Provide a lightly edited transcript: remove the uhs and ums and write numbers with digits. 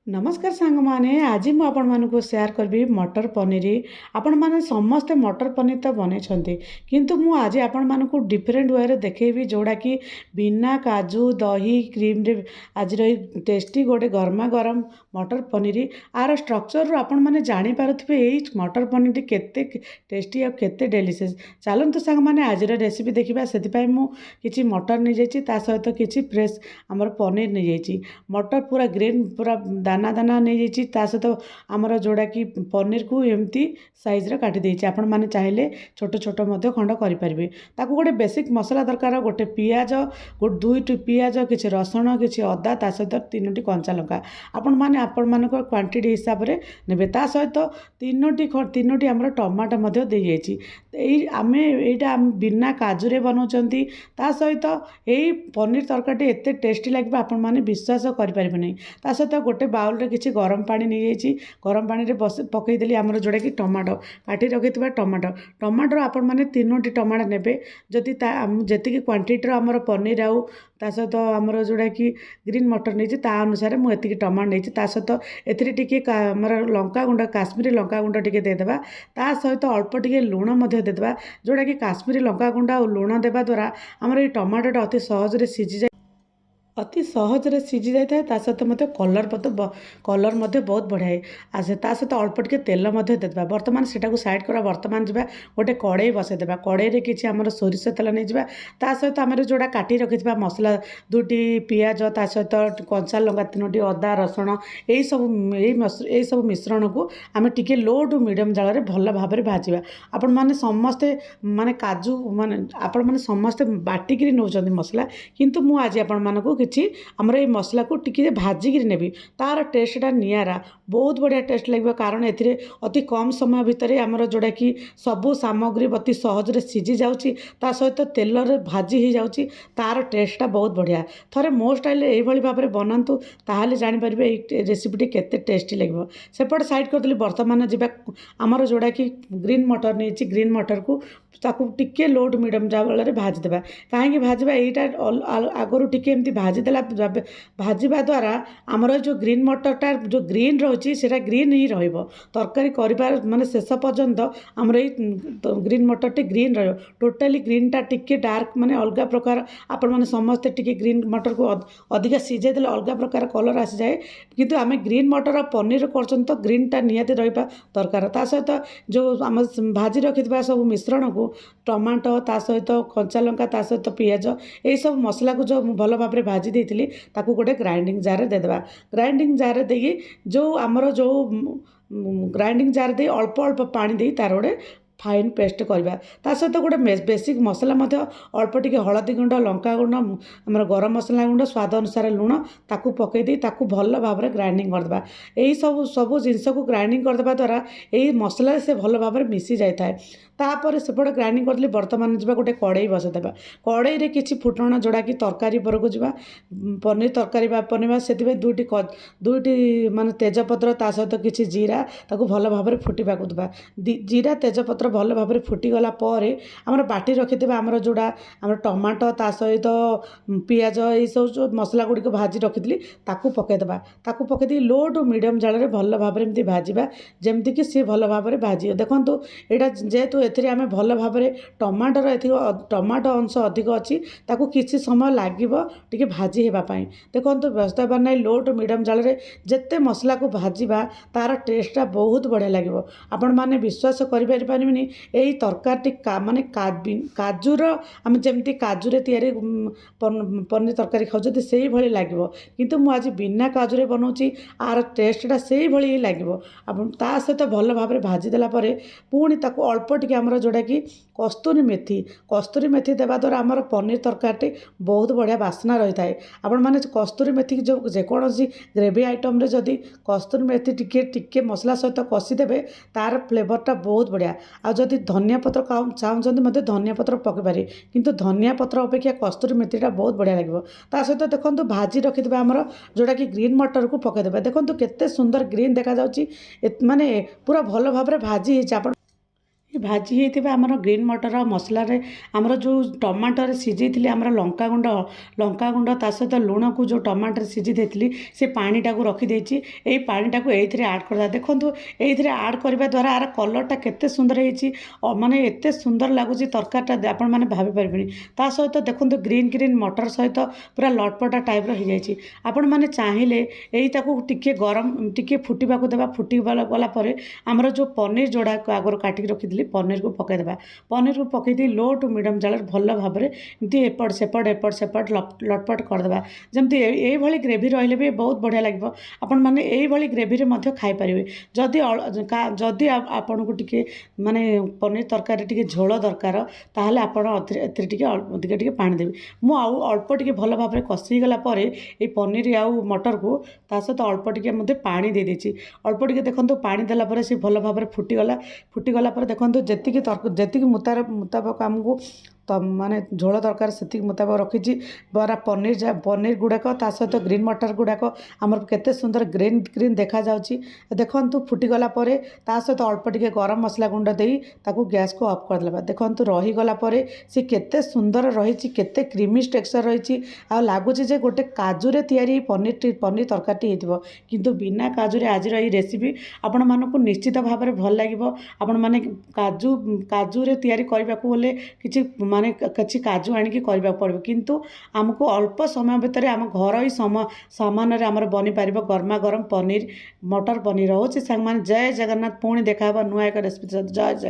नमस्कार सांग माने आज मु आपण मानक शेयर करबी मटर पनीर। आपण माने समस्ते मटर पनीर तो बने किंतु मु आज आपण मानक डिफरेंट वे रे देखेबी जोड़ा कि बिना काजू दही क्रीम रे आज रही टेस्टी गोटे गरमा गरम मटर पनीर। आर स्ट्रक्चर रू आपण माने जानि पारुथिबे एई मटर पनीर केते टेस्टी और केते डेलीशियस। चलतु सांग माने आज रेसिपी देखिबा। सेति पय मु किछि मटर नै जाइछि, ता सहित किछि फ्रेश हमर पनीर नै जाइछि। मटर पूरा ग्रीन पूरा दाना दाना नहीं जाइए, ता सहित आमर जोड़ा कि पनीर को एमती साइज रे काटी देइछि। आपण माने चाहिले छोट छोट मध्य खंड करि परिबे। ताकू गोटे बेसिक मसला दरकार, गोटे पियाज, गोटे दुईटी पियाज, किछि रसुण, किछि अदा, ता सहित तीनोटी कंचा लंका आपण मानक क्वांटिटी हिसाब रे नेबे। ता सहित तीनोटी हमर टमाटो मध्य दे जाइछि। एई आमे एटा बिना काजू रे बनाउछंती। ता सहित एई पनीर तरकारी एते टेस्टी लागिबा आपण माने विश्वास करि परिबे नै। ता सहित गोटे बाउल रे किछि गरम पानी नहीं जाइछि। गरम पानी रे पकई देली हमर जोड़ा कि टमाटो काटी रखिथिबा टमाटो आपण माने तीनोटी टमाटो नेबे। जदि जेतिकी क्वांटिटी हमर पनीर आउ ता सहित हमर जोड़ा कि ग्रीन मटर नहीं ता अनुसार मु एतिकी टमाटो नहीं। ता सहित एथिरे टिके हमर लंका गुंड काश्मीरी लंका गुंड टिके दे देबा। ता सहित अल्प टिके लूण मध्य दे देबा। जोड़ा कि काश्मीरी लंका गुंड और लूण देबा द्वारा हमर ए टमाटोटा अति सहज रे सिझी जाए, अति सहज रे सिझी जाए। ता सहित मत कलर बहुत बढ़िया है आसे। ता सहित अल्प टिके तेल मध्य देबा। वर्तमान सेटा को साइड करा। वर्तमान जिबा गोटे कड़ाई बसे देबा। कड़ाई रे किछि हमर सोरिष तेल नै जिबा। ता सहित हमर जोड़ा काटी रखिथिबा मसला दुटी पियाज, ता सहित कंचा लंका तीनोटी, अदा रसुण, एई सब मिश्रण को आमे टिके लो टू मीडियम जाल रे भल भाव रे भाजिबा। आपण माने समस्ते माने काजू माने आपण माने समस्ते बाटिकी नौचंदी मसला, किंतु मु आज आपण मानको आमर ये मसला को टिके भाजिकी नेबी। तार टेस्टा नियारा बहुत बढ़िया टेस्ट लगे, कारण एथिरे अति कम समय भितर आमर जोड़ा कि सबू सामग्री अति सहज रे सिझी जाउची। ता सहित तेल रे भाजी ही जाउची। तार टेस्टा बहुत बढ़िया। थरे मो स्टाइल एई भली भाव रे बनांतु, ताहाले जानि परिबे एई रेसिपीटी केते टेस्टी लगबो। सेपट साइड कर देली। वर्तमान जिबा आमर जोड़ा कि ग्रीन मटर नेछि। ग्रीन मटर को ताकू टिके लो टू मीडियम जाल रे भाजी देबा। काहेकि भाजीबा एईटा आगरु टिके एमती भाजी देला भाजिबा द्वारा आमर जो ग्रीन मटरटा जो ग्रीन रही है ग्रीन ही रहिबो। तरकारी करिबार माने शेष पर्यंत आमर ये ग्रीन मटरटी ग्रीन रहिबो। टोटाली ग्रीनटा टिके डार्क माने अलग प्रकार। आपण माने समस्ते टिके ग्रीन मटर को अधिका सिझाई देले अलग प्रकार कलर आसी जाए, किंतु आमे ग्रीन मटर पनीर करछन तो ग्रीनटा निहाती रहिबा दरकार। ता सहित जो आम भाजी रखिथिबा सब मिश्रण को टमाटो, ता सहित कंचा लंका, ता सहित पियाज, यही सब मसला को जो भल भाव में भाजी देइथिली ताकू गोटे ग्राइंडिंग जार रे दे देबा। ग्राइंडिंग जार रे देई जो आमर जो ग्राइंडिंग जार दे अल्प अल्प पानी दे तार गोटे फाइन पेस्ट करवा। ता सहित गोटे बेसिक मसला मध्य अल्प टिके हलदी गुंड, लंका गुंड, आमर गरम मसला गुंड, स्वाद अनुसार लुण ताकू पकई दे ताकू भल भाव में ग्राइंडिंग करदेबा। यही सब जिनस को ग्राइंडिंग करदेबा द्वारा यही मसला से भल भाव में मिसी जाए थाए। तापर सेपटे ग्राइंडिंग करदेली। वर्तमान जी गोटे कड़ाई बसदेबा। कड़ाई रे किछि फुटण जोड़ा कि तरकारी पर को जीवा पनीर तरकारी बनेबा। से दुईटी माने तेजपत्र, ता सहित किछि जीरा ताकू भल भाव में फुटिबा को देबा। जीरा तेजपत्र भल भाव में फुटिगला पर आमर बाटी रखिथिबा आमर जोड़ा आमर टमाटो, ता सहित पियाज, ये सब जो मसला गुड़ी को भाजी रखिथिली ताकू पकेदेबा। ताकू पकेदी लो टू मीडियम जाल रे भल भाव में एमती भाजिबा, जेमती कि सी भल भाव में भाजी। देखंतु एटा जेहेतु एथिरे आमे भल भाव में टमाटर टमाटो अंश अधिक अच्छी ताकू किसी समय लागिबो टिके भाजी हेबा पई। देखंतु व्यवस्था बनाई लो टू मीडियम जाल रे जेते मसला को भाजीबा तार टेस्टा बहुत बढ़िया लागिबो। आपण माने विश्वास करि परिबेनी एई तरकारी माने काजूर आमे जेमती काजूरे तैयारी पनीर तरकारी खाउछथि सेही भली लागिबो, किंतु मु आज बिना काजूरे बनाउछि। आर टेस्टा सेही भली ही लागिबो। आपण ता सहित भल भाव में भाजी देला परे पुणी ताकू अल्प टिके आमर जोड़ा कि कस्तूरी मेथी देवा द्वारा आमर पनीर तरकारी बहुत बढ़िया बास्ना रही है। आपण माने कस्तूरी मेथी जो जेकोसी ग्रेवी आइटम रे जदि कस्तूरी मेथी टिके मसला सहित कषिदेवे तार फ्लेवरटा बहुत बढ़िया। आ जदि धनिया पत्र चाहते मत धनिया पत्र पकई पारे, किंतु धनिया पत्र अपेक्षा कस्तूरी मेथीटा बहुत बढ़िया लगे। ता सहित देखो भाजी रखिथे आमर जोड़ा कि ग्रीन मटर को पकईदेवे। देखो केते सुंदर ग्रीन देखा जाउची, माने पूरा भल भाव में भाजी। ଭାଜି ହେଇଥିବା ଆମର ଗ୍ରୀନ୍ ମଟର ମସଲାରେ ଆମର ଯେଉଁ ଟମାଟୋରେ ସିଝେଇଥିଲି ଆମର ଲଙ୍କାଗୁଣ୍ଡ ତା ସହିତ ଲୁଣକୁ ଯେଉଁ ଟମାଟୋରେ ସିଝେଇ ଦେଇଥିଲି ସେ ପାଣିଟାକୁ ରଖିଦେଇଛି। ଏଇ ପାଣିଟାକୁ ଏଇଥିରେ ଆଡ଼୍ କରିଦେବା। ଦେଖନ୍ତୁ ଏଇଥିରେ ଆଡ଼୍ କରିବା ଦ୍ୱାରା ଆର କଲର୍ଟା କେତେ ସୁନ୍ଦର ହେଇଛି, ମାନେ ଏତେ ସୁନ୍ଦର ଲାଗୁଛି ତରକାରୀଟା ଆପଣମାନେ ଭାବିପାରିବେନି। ତା ସହିତ ଦେଖନ୍ତୁ ଗ୍ରୀନ୍ ମଟର ସହିତ ପୁରା ଲଟପଟା ଟାଇପ୍ର ହେଇଯାଇଛି। ଆପଣମାନେ ଚାହିଁଲେ ଏଇଟାକୁ ଟିକେ ଫୁଟିବାକୁ ଦେବା। ଫୁଟିଗଲା ପରେ ଆମର ଯେଉଁ ପନିର ଯୋଡ଼ାକ ଆଗରୁ କାଟିକି ରଖିଥିଲି ପନିରକୁ ପକାଇଦେବା। ପନିରକୁ ପକାଇ ଦେଇ ଲୋ ଟୁ ମିଡ଼ିୟମ୍ ଜାଳରେ ଭଲ ଭାବରେ ଏମିତି ଏପଟ ସେପଟ ଲଟପଟ କରିଦେବା। ଯେମିତି ଏଇଭଳି ଗ୍ରେଭି ରହିଲେ ବି ବହୁତ ବଢ଼ିଆ ଲାଗିବ। ଆପଣମାନେ ଏଇଭଳି ଗ୍ରେଭିରେ ମଧ୍ୟ ଖାଇପାରିବେ। ଯଦି ଆପଣଙ୍କୁ ଟିକେ ମାନେ ପନିର ତରକାରୀ ଟିକେ ଝୋଳ ଦରକାର ତାହେଲେ ଆପଣ ଏଥିରେ ଟିକେ ଅଧିକ ଟିକେ ପାଣି ଦେବେ। ମୁଁ ଆଉ ଅଳ୍ପ ଟିକେ ଭଲ ଭାବରେ କଷିଗଲା ପରେ ଏଇ ପନିର ଆଉ ମଟରକୁ ତା ସହିତ ଅଳ୍ପ ଟିକେ ମଧ୍ୟ ପାଣି ଦେଇଦେଇଛି। ଅଳ୍ପ ଟିକେ ଦେଖନ୍ତୁ ପାଣି ଦେଲା ପରେ ସେ ଭଲ ଭାବରେ ଫୁଟିଗଲା ପରେ ଦେଖନ୍ତୁ ଯେତିକି ମୁତାବକ ଆମକୁ ମାନେ ଝୋଳ ଦରକାର ସେତିକି ମୁତାବକ ରଖିଛି। ପନିର ଗୁଡ଼ାକ ତା ସହିତ ଗ୍ରୀନ୍ ମଟର ଗୁଡ଼ାକ ଆମର କେତେ ସୁନ୍ଦର ଗ୍ରୀନ୍ ଦେଖାଯାଉଛି। ଦେଖନ୍ତୁ ଫୁଟିଗଲା ପରେ ତା ସହିତ ଅଳ୍ପ ଟିକେ ଗରମ ମସଲା ଗୁଣ୍ଡ ଦେଇ ତାକୁ ଗ୍ୟାସ୍କୁ ଅଫ୍ କରିଦେବା। ଦେଖନ୍ତୁ ରହିଗଲା ପରେ ସେ କେତେ ସୁନ୍ଦର ରହିଛି, କେତେ କ୍ରିମି ଟେକ୍ସଚର ରହିଛି। ଆଉ ଲାଗୁଛି ଯେ ଗୋଟେ କାଜୁରେ ତିଆରି ପନିର ତରକାରୀଟି ହେଇଥିବ। କିନ୍ତୁ ବିନା କାଜୁରେ ଆଜିର ଏଇ ରେସିପି ଆପଣମାନଙ୍କୁ ନିଶ୍ଚିତ ଭାବରେ ଭଲ ଲାଗିବ। ଆପଣମାନେ କାଜୁରେ ତିଆରି କରିବାକୁ ହେଲେ କିଛି କାଜୁ ଆଣିକି କରିବାକୁ ପଡ଼ିବ। କିନ୍ତୁ ଆମକୁ ଅଳ୍ପ ସମୟ ଭିତରେ ଆମ ଘରୋଇ ସାମାନରେ ଆମର ବନିପାରିବ ଗରମା ଗରମ ମଟର ପନିର। ହେଉଛି ସାଙ୍ଗମାନେ ଜୟ ଜଗନ୍ନାଥ। ପୁଣି ଦେଖା ହେବ ନୂଆ ଏକ ରେସିପି। ଜୟ ଜଗନ୍ନାଥ।